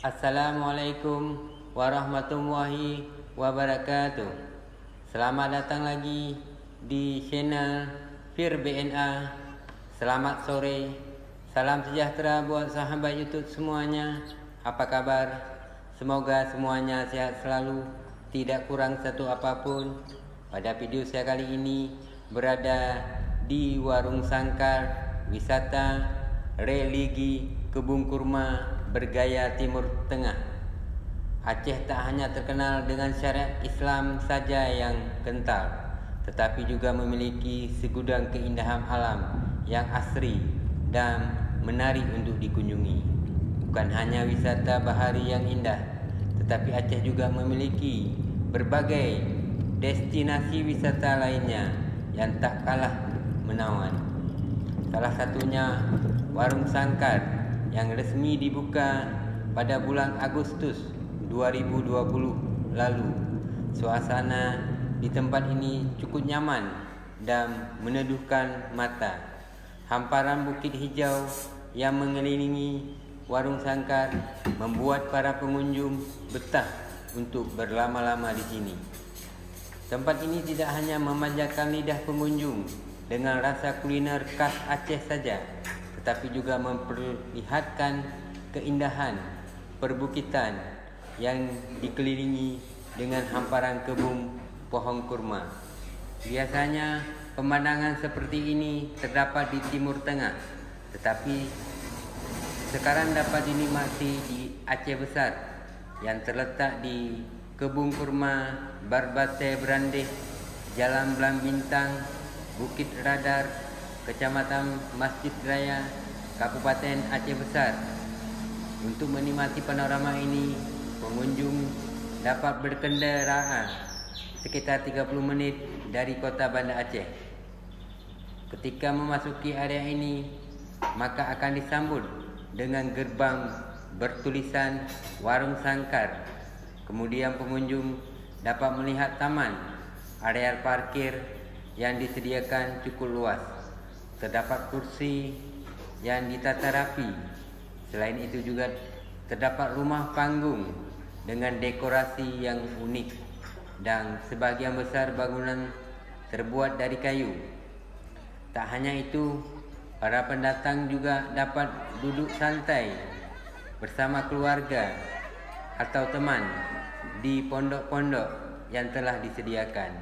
Assalamualaikum warahmatullahi wabarakatuh. Selamat datang lagi di channel Fir BNA. Selamat sore. Salam sejahtera buat sahabat YouTube semuanya. Apa kabar? Semoga semuanya sehat selalu, tidak kurang satu apapun. Pada video saya kali ini berada di Warung Sangkar, wisata religi kebun kurma bergaya Timur Tengah. Aceh tak hanya terkenal dengan syariat Islam saja yang kental, tetapi juga memiliki segudang keindahan alam yang asri dan menarik untuk dikunjungi. Bukan hanya wisata bahari yang indah, tetapi Aceh juga memiliki berbagai destinasi wisata lainnya yang tak kalah menawan. Salah satunya Warung Sangkar yang resmi dibuka pada bulan Agustus 2020 lalu. Suasana di tempat ini cukup nyaman dan meneduhkan mata. Hamparan bukit hijau yang mengelilingi Warung Sangkar membuat para pengunjung betah untuk berlama-lama di sini. Tempat ini tidak hanya memanjakan lidah pengunjung dengan rasa kuliner khas Aceh saja, tetapi juga memperlihatkan keindahan perbukitan yang dikelilingi dengan hamparan kebun pohon kurma. Biasanya pemandangan seperti ini terdapat di Timur Tengah, tetapi sekarang dapat dinikmati di Aceh Besar yang terletak di kebun kurma Barbate Brandeh, Jalan Belang Bintang, Bukit Radar, Kecamatan Masjid Raya, Kabupaten Aceh Besar. Untuk menikmati panorama ini, pengunjung dapat berkendaraan sekitar 30 menit dari kota Banda Aceh. Ketika memasuki area ini, maka akan disambut dengan gerbang bertulisan Warung Sangkar. Kemudian pengunjung dapat melihat taman, area parkir yang disediakan cukup luas. Terdapat kursi yang ditata rapi. Selain itu juga terdapat rumah panggung dengan dekorasi yang unik, dan sebagian besar bangunan terbuat dari kayu. Tak hanya itu, para pendatang juga dapat duduk santai bersama keluarga atau teman di pondok-pondok yang telah disediakan.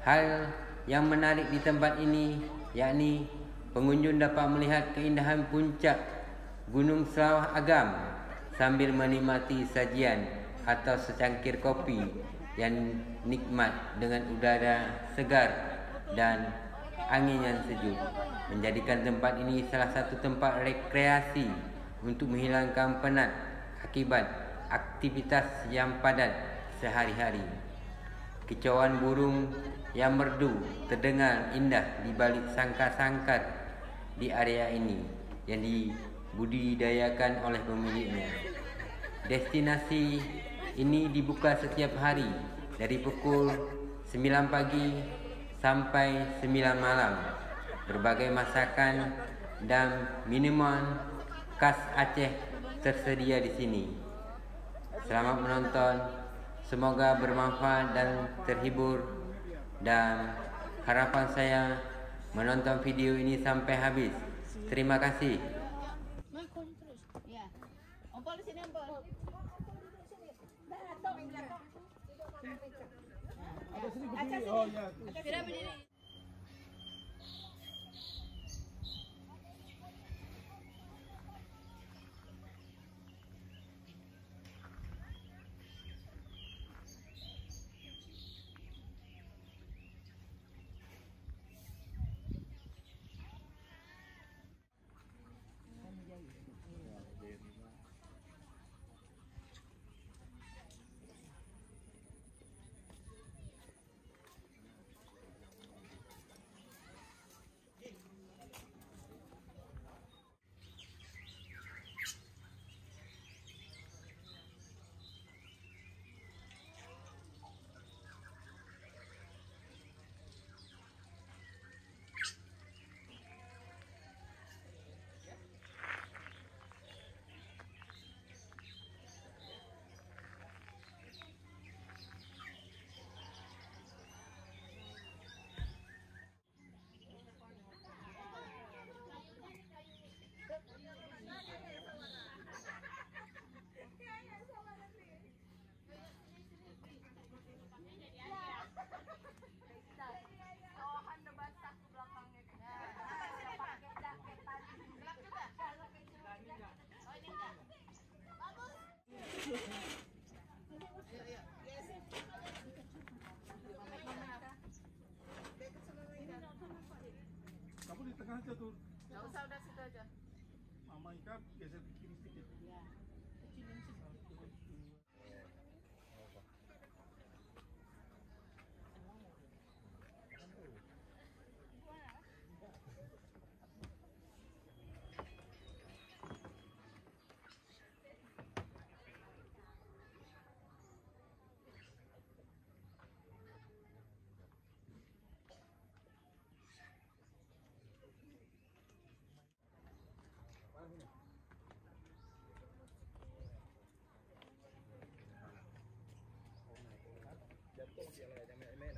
Hal yang menarik di tempat ini yakni pengunjung dapat melihat keindahan puncak Gunung Selawah Agam sambil menikmati sajian atau secangkir kopi yang nikmat dengan udara segar dan angin yang sejuk, menjadikan tempat ini salah satu tempat rekreasi untuk menghilangkan penat akibat aktivitas yang padat sehari-hari. Kicauan burung yang merdu terdengar indah di balik sangkar-sangkar di area ini yang dibudidayakan oleh pemiliknya. Destinasi ini dibuka setiap hari dari pukul 9 pagi sampai 9 malam. Berbagai masakan dan minuman khas Aceh tersedia di sini. Selamat menonton. Semoga bermanfaat dan terhibur, dan harapan saya menonton video ini sampai habis. Terima kasih. Kamu di tengah aja tuh. Nggak usah, udah situ aja. Mama Ika geser ke kiri sedikit. Iya. Kecilin sedikit. Jatuh dia lah yang main-main.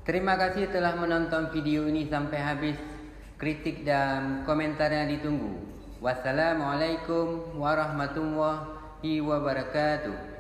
Terima kasih telah menonton video ini sampai habis. Kritik dan komentarnya ditunggu. Wassalamualaikum warahmatullahi wabarakatuh.